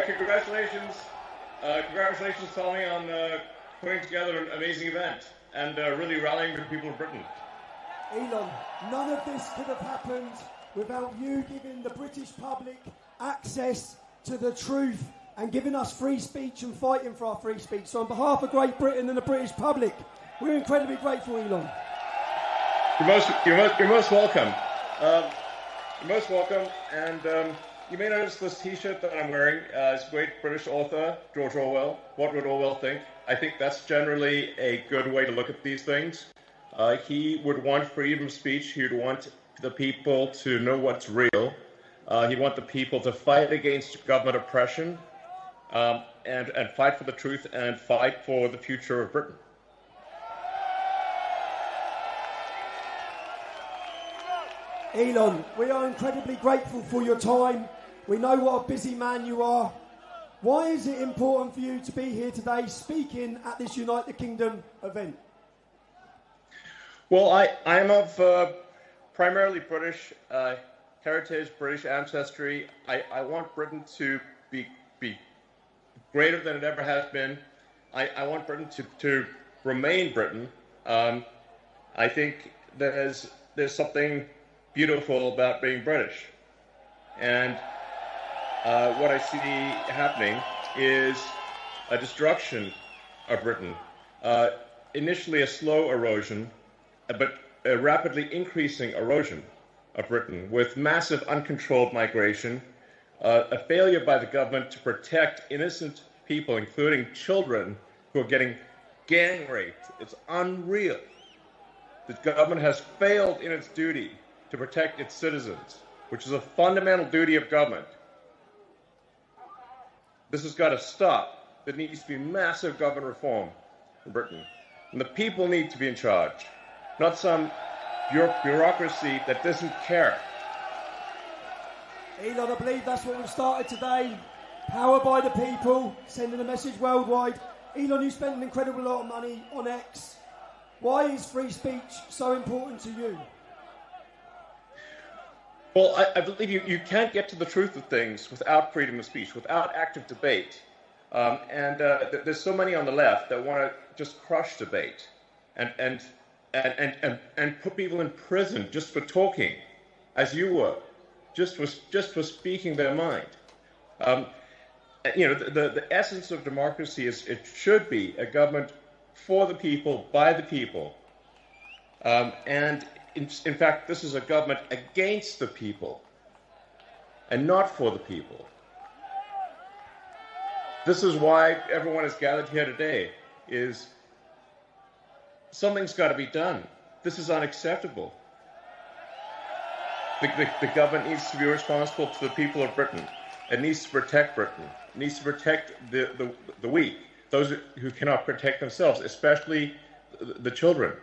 Congratulations. Congratulations, Tommy, on putting together an amazing event and really rallying the people of Britain. Elon, none of this could have happened without you giving the British public access to the truth and giving us free speech and fighting for our free speech. So on behalf of Great Britain and the British public, we're incredibly grateful, Elon. You're most welcome. You're most welcome, and you may notice this T-shirt that I'm wearing is great British author George Orwell. What would Orwell think? I think that's generally a good way to look at these things. He would want freedom of speech. He would want the people to know what's real. He'd want the people to fight against government oppression and fight for the truth and fight for the future of Britain. Elon, we are incredibly grateful for your time. We know what a busy man you are. Why is it important for you to be here today speaking at this Unite the Kingdom event? Well, I am of primarily British heritage, British ancestry. I want Britain to be greater than it ever has been. I want Britain to remain Britain. I think there's something beautiful about being British. And what I see happening is a destruction of Britain. Initially a slow erosion, but a rapidly increasing erosion of Britain with massive uncontrolled migration, a failure by the government to protect innocent people, including children who are getting gang raped. It's unreal. The government has failed in its duty to protect its citizens, which is a fundamental duty of government. This has got to stop. There needs to be massive government reform in Britain. And the people need to be in charge, not some bureaucracy that doesn't care. Elon, I believe that's what we've started today. Power by the people, sending a message worldwide. Elon, you spend an incredible lot of money on X. Why is free speech so important to you? Well, I believe you can't get to the truth of things without freedom of speech, without active debate. There's so many on the left that want to just crush debate and put people in prison just for talking, as you were, just for speaking their mind. The essence of democracy is it should be a government for the people, by the people, and in fact, this is a government against the people and not for the people. This is why everyone is gathered here today, is something's got to be done. This is unacceptable. The government needs to be responsible to the people of Britain. It needs to protect Britain. It needs to protect the weak, those who cannot protect themselves, especially the children.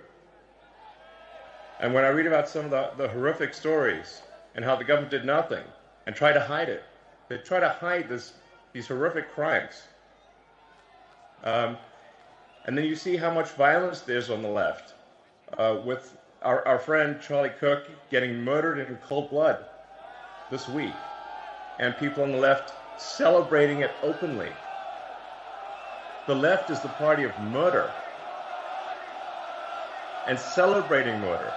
And when I read about some of the horrific stories and how the government did nothing and tried to hide it, they try to hide these horrific crimes. And then you see how much violence there's on the left, with our friend Charlie Cook getting murdered in cold blood this week, and people on the left celebrating it openly. The left is the party of murder and celebrating murder.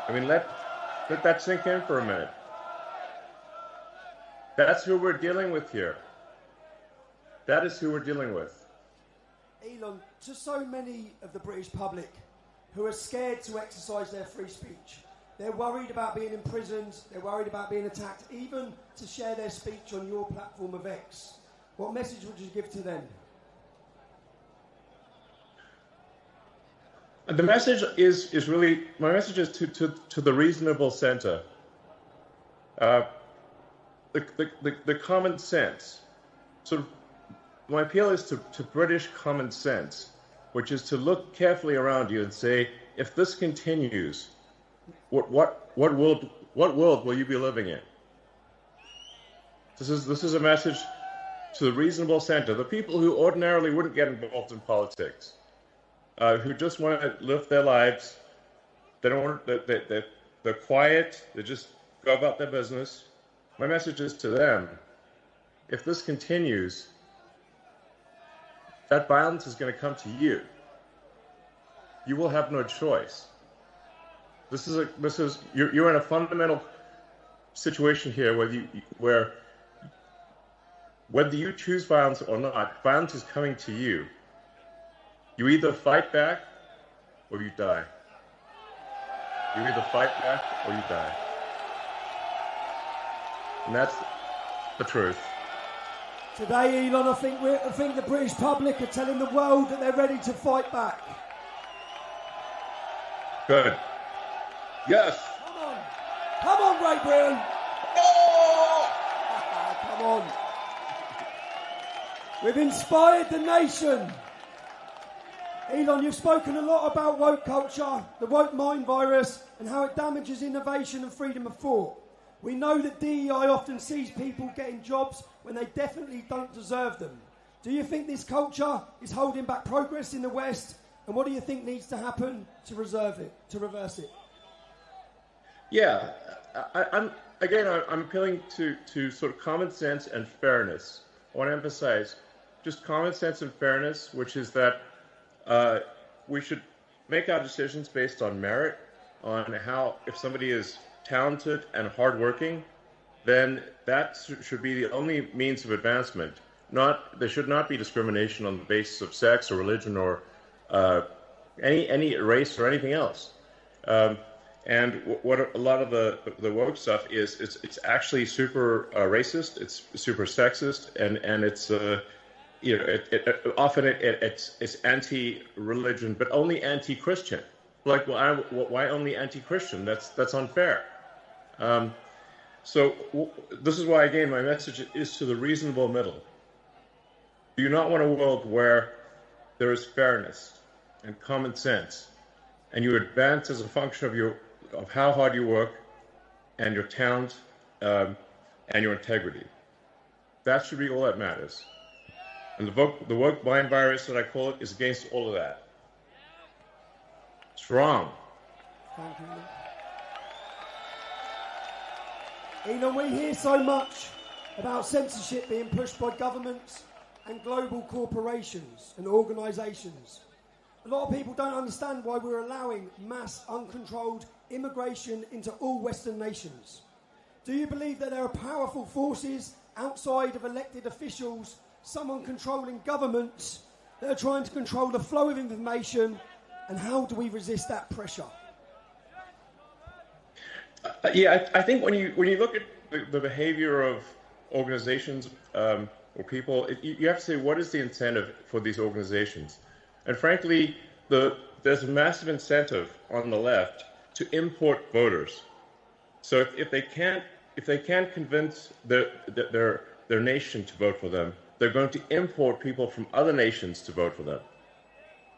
I mean, let that sink in for a minute. That's who we're dealing with here. That is who we're dealing with. Elon, to so many of the British public who are scared to exercise their free speech, they're worried about being imprisoned, they're worried about being attacked, even to share their speech on your platform of X. What message would you give to them? The message is really, my message is to the reasonable center. The common sense. So my appeal is to British common sense, which is to look carefully around you and say, if this continues, what world will you be living in? This is a message to the reasonable center, the people who ordinarily wouldn't get involved in politics. Who just want to live their lives. They don't want. they're quiet, they just go about their business. My message is to them, if this continues, that violence is going to come to you. You will have no choice. You're in a fundamental situation here where whether you choose violence or not, violence is coming to you. You either fight back or you die. You either fight back or you die. And that's the truth. Today, Elon, I think the British public are telling the world that they're ready to fight back. Good. Yes. Come on, Great Britain. Oh! Come on. We've inspired the nation. Elon, you've spoken a lot about woke culture, the woke mind virus, and how it damages innovation and freedom of thought. We know that DEI often sees people getting jobs when they definitely don't deserve them. Do you think this culture is holding back progress in the West? And what do you think needs to happen to reverse it? Yeah, I'm appealing to sort of common sense and fairness. I want to emphasize just common sense and fairness, which is that we should make our decisions based on merit, on how, if somebody is talented and hardworking, then that should be the only means of advancement. There should not be discrimination on the basis of sex or religion or any race or anything else. And what a lot of the woke stuff is, it's actually super racist, it's super sexist, and it's often it's anti-religion, but only anti-Christian. Like, why only anti-Christian? That's unfair. So this is why, again, my message is to the reasonable middle. Do you not want a world where there is fairness and common sense, and you advance as a function of how hard you work, and your talent, and your integrity? That should be all that matters. And the woke mind virus, that I call it, is against all of that. It's wrong. Thank you. Elon, we hear so much about censorship being pushed by governments and global corporations and organisations. A lot of people don't understand why we're allowing mass, uncontrolled immigration into all Western nations. Do you believe that there are powerful forces outside of elected officials, someone controlling governments, that are trying to control the flow of information, and how do we resist that pressure? I think when you look at the behavior of organizations or people, you have to say, what is the incentive for these organizations? And frankly, there's a massive incentive on the left to import voters. So if they can't convince their nation to vote for them, they're going to import people from other nations to vote for them.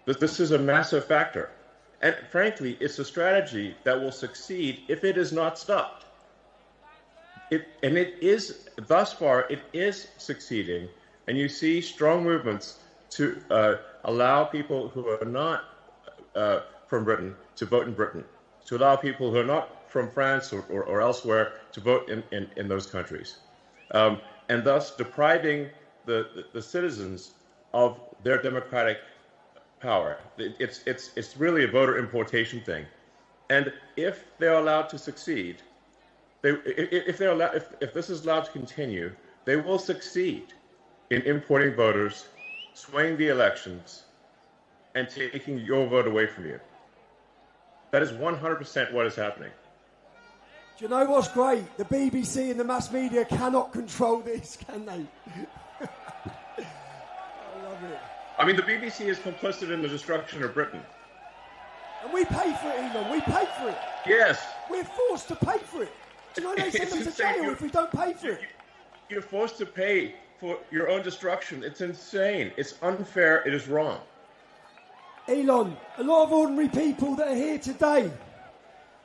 This is a massive factor. And frankly, it's a strategy that will succeed if it is not stopped. Thus far, it is succeeding. And you see strong movements to allow people who are not from Britain to vote in Britain, to allow people who are not from France or elsewhere to vote in those countries, and thus depriving the citizens of their democratic power. It's really a voter importation thing, and if they're allowed to succeed, if this is allowed to continue, they will succeed in importing voters, swaying the elections, and taking your vote away from you. That is 100% what is happening. Do you know what's great? The BBC and the mass media cannot control this, can they? I love it. I mean, the BBC is complicit in the destruction of Britain. And we pay for it, Elon. We pay for it. Yes. We're forced to pay for it. Do you know they send us to jail if we don't pay for it? You're forced to pay for your own destruction. It's insane. It's unfair. It is wrong. Elon, a lot of ordinary people that are here today,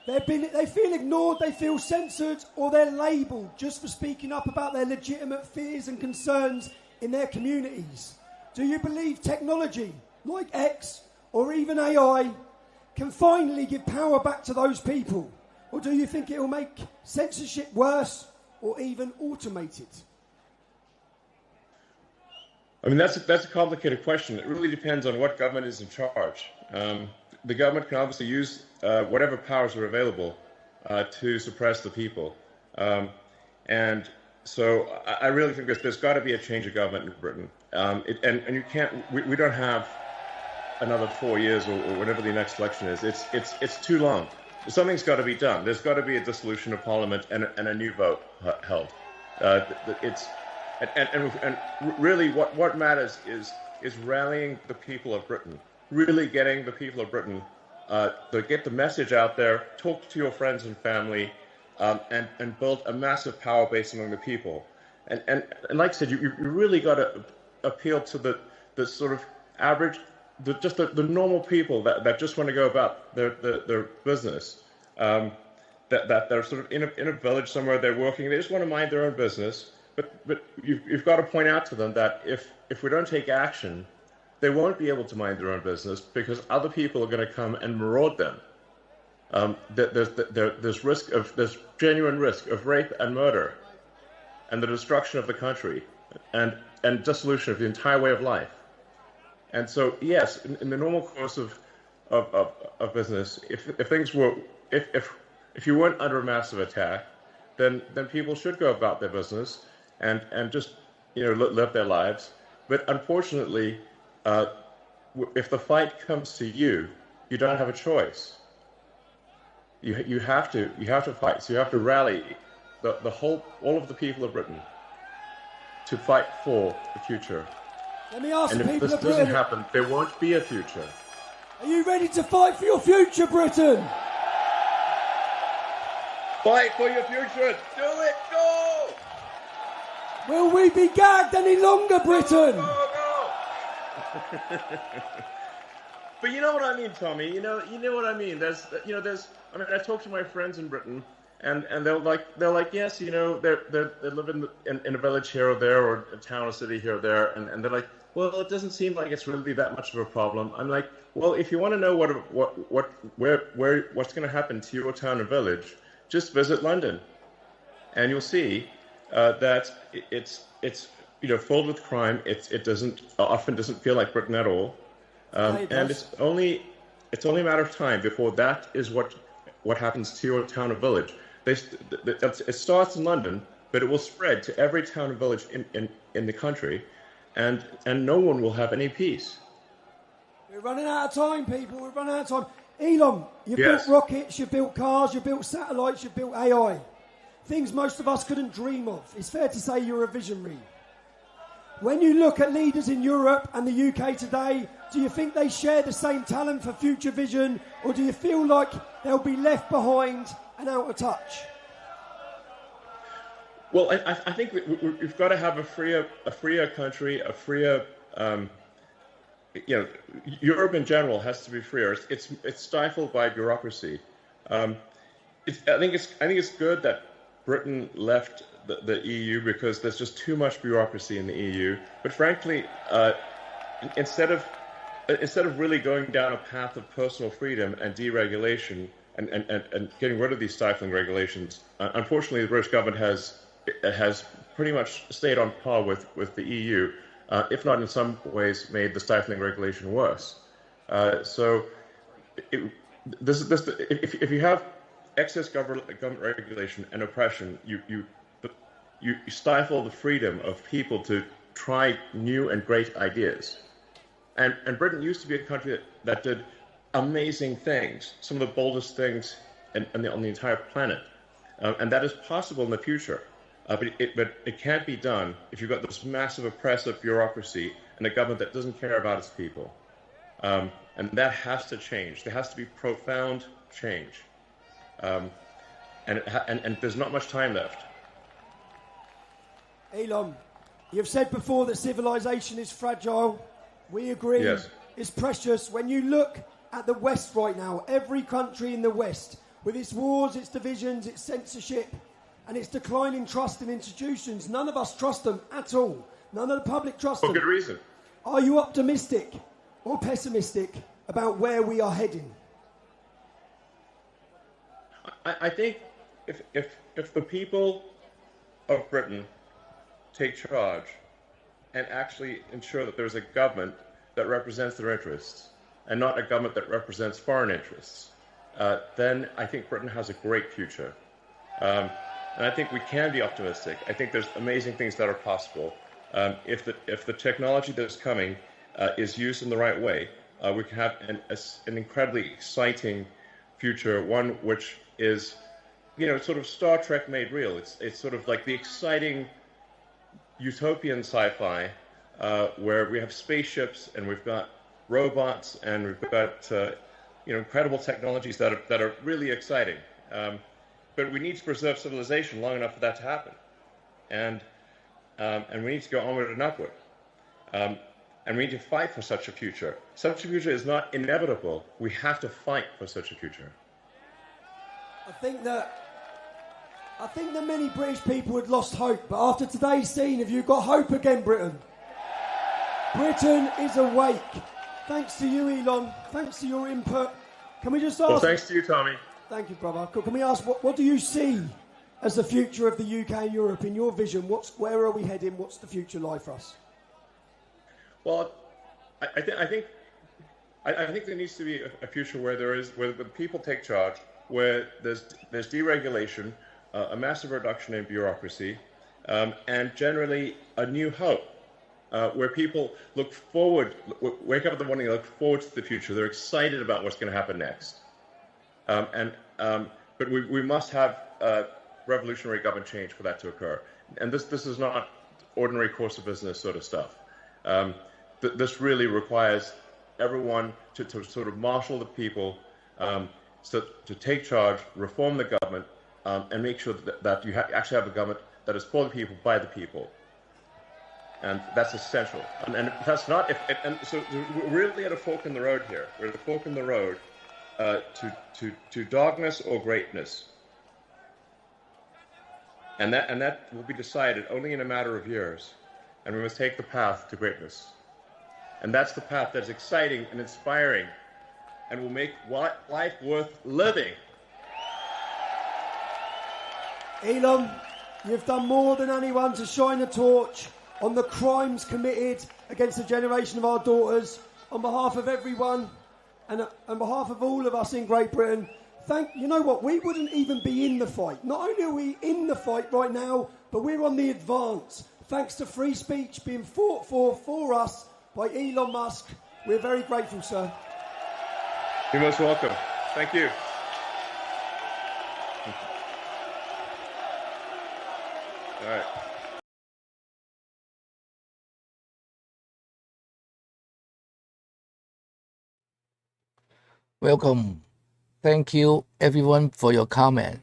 they feel ignored, they feel censored, or they're labelled just for speaking up about their legitimate fears and concerns in their communities. Do you believe technology, like X or even AI, can finally give power back to those people? Or do you think it will make censorship worse or even automate it? I mean, that's a complicated question. It really depends on what government is in charge. The government can obviously use whatever powers are available to suppress the people. And so I really think there's got to be a change of government in Britain. And you can't, we don't have another 4 years or whatever the next election is. It's too long. Something's got to be done. There's got to be a dissolution of Parliament and a new vote held. And really what matters is rallying the people of Britain, really getting the people of Britain to get the message out there, talk to your friends and family, and build a massive power base among the people. And like I said, you really got to appeal to the sort of average, the normal people that just want to go about their business, that they're sort of in a village somewhere, they're working, they just want to mind their own business. But you've got to point out to them that if we don't take action, they won't be able to mind their own business because other people are going to come and maraud them. There's genuine risk of rape and murder, and the destruction of the country, and dissolution of the entire way of life. And so, yes, in the normal course of business, if you weren't under a massive attack, then people should go about their business and just live their lives. But unfortunately, if the fight comes to you, you don't have a choice. You have to fight. So you have to rally all of the people of Britain to fight for the future. Let me ask and the people if this of Britain, doesn't happen, there won't be a future. Are you ready to fight for your future, Britain? Fight for your future. Do it. Go. Will we be gagged any longer, Britain? Go. But you know what I mean, Tommy. You know what I mean. I mean, I talk to my friends in Britain, and they're like, yes, they live in a village here or there, or a town or city here or there, and they're like, well, it doesn't seem like it's really that much of a problem. I'm like, well, if you want to know what's going to happen to your town and village, just visit London, and you'll see that it's filled with crime. It often doesn't feel like Britain at all, and it's only a matter of time before that is what happens to your town or village. It starts in London, but it will spread to every town and village in the country, and no one will have any peace. We're running out of time, people. We're running out of time. Elon, you've built rockets, you've built cars, you've built satellites, you've built AI. Things most of us couldn't dream of. It's fair to say you're a visionary. When you look at leaders in Europe and the UK today, do you think they share the same talent for future vision, or do you feel like they'll be left behind and out of touch? Well, I think we've got to have a freer country, a freer. Europe in general has to be freer. It's stifled by bureaucracy. I think it's good that Britain left the EU because there's just too much bureaucracy in the EU. But frankly, instead of really going down a path of personal freedom and deregulation and getting rid of these stifling regulations, unfortunately, the British government has pretty much stayed on par with the EU. If not in some ways made the stifling regulation worse. So if you have excess government regulation and oppression, you stifle the freedom of people to try new and great ideas. And Britain used to be a country that did amazing things, some of the boldest things on the entire planet. And that is possible in the future. But it can't be done if you've got this massive oppressive bureaucracy and a government that doesn't care about its people. And that has to change. There has to be profound change. And there's not much time left. Elon, you've said before that civilization is fragile. We agree. Yes. It's precious. When you look at the West right now, every country in the West, with its wars, its divisions, its censorship, and its declining trust in institutions, none of us trust them at all. None of the public trust them. For good reason. Are you optimistic or pessimistic about where we are heading? I think if the people of Britain take charge and actually ensure that there's a government that represents their interests and not a government that represents foreign interests, then I think Britain has a great future. And I think we can be optimistic. I think there's amazing things that are possible. If the technology that's coming is used in the right way, we can have an incredibly exciting future, one which is, sort of Star Trek made real. It's sort of like the exciting utopian sci-fi where we have spaceships and we've got robots and we've got incredible technologies that are really exciting. But we need to preserve civilization long enough for that to happen, and we need to go onward and upward, and we need to fight for such a future. Such a future is not inevitable. We have to fight for such a future. I think that many British people had lost hope, but after today's scene, have you got hope again, Britain? Britain is awake. Thanks to you, Elon. Thanks to your input. Can we just ask? Well, thanks to you, Tommy. Thank you, brother. Can we ask, what do you see as the future of the UK and Europe in your vision? Where are we heading? What's the future like for us? Well, I think there needs to be a future where the people take charge, where there's deregulation, a massive reduction in bureaucracy, and generally a new hope, where people look forward, wake up in the morning, and look forward to the future. They're excited about what's going to happen next. But we must have revolutionary government change for that to occur. And this is not ordinary course of business sort of stuff. This really requires everyone to sort of marshal the people, to take charge, reform the government, and make sure that you actually have a government that is for the people, by the people. And that's essential. And that's not, so we're really at a fork in the road here. We're at a fork in the road to darkness or greatness. And that will be decided only in a matter of years. And we must take the path to greatness. And that's the path that's exciting and inspiring and will make life worth living. Elon, you've done more than anyone to shine a torch on the crimes committed against a generation of our daughters. On behalf of everyone and on behalf of all of us in Great Britain, you know what, we wouldn't even be in the fight. Not only are we in the fight right now, but we're on the advance. Thanks to free speech being fought for us by Elon Musk. We're very grateful, sir. You're most welcome. Thank you. All right. Welcome. Thank you, everyone, for your comment.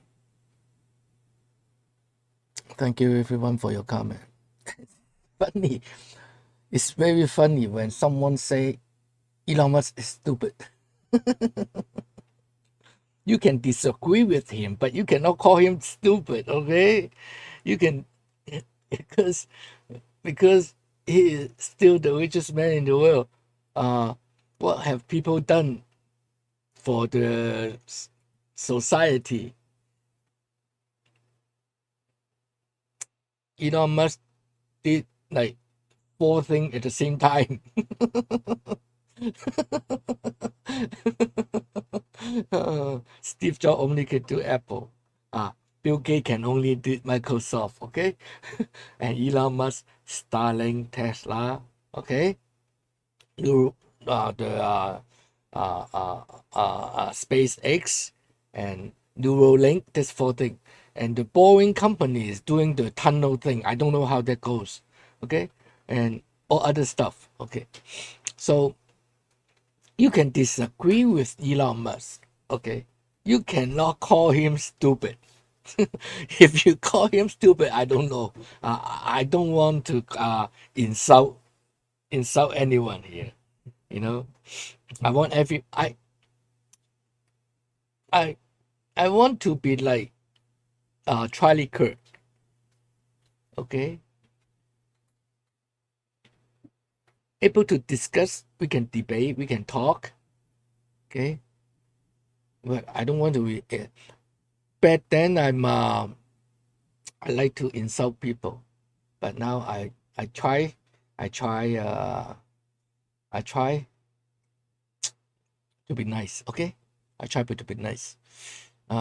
Thank you, everyone, for your comment. Funny. It's very funny when someone say Elon Musk is stupid. You can disagree with him, but you cannot call him stupid, okay? You can, because he is still the richest man in the world. What have people done for the society? Elon Musk did like 4 things at the same time. Steve Jobs only can do Apple. Bill Gates can only do Microsoft, okay? And Elon Musk, Starlink, Tesla, okay? SpaceX and Neuralink, that's 4 things. And the Boring company is doing the tunnel thing. I don't know how that goes, okay? And all other stuff, okay? So you can disagree with Elon Musk, okay? You cannot call him stupid. If you call him stupid, I don't know. I don't want to insult anyone here, you know? I want I want to be like Charlie Kirk, okay? Able to discuss, we can debate, we can talk, okay? But I don't want to be back then I like to insult people, but now I try to be nice. Okay, I try to be nice.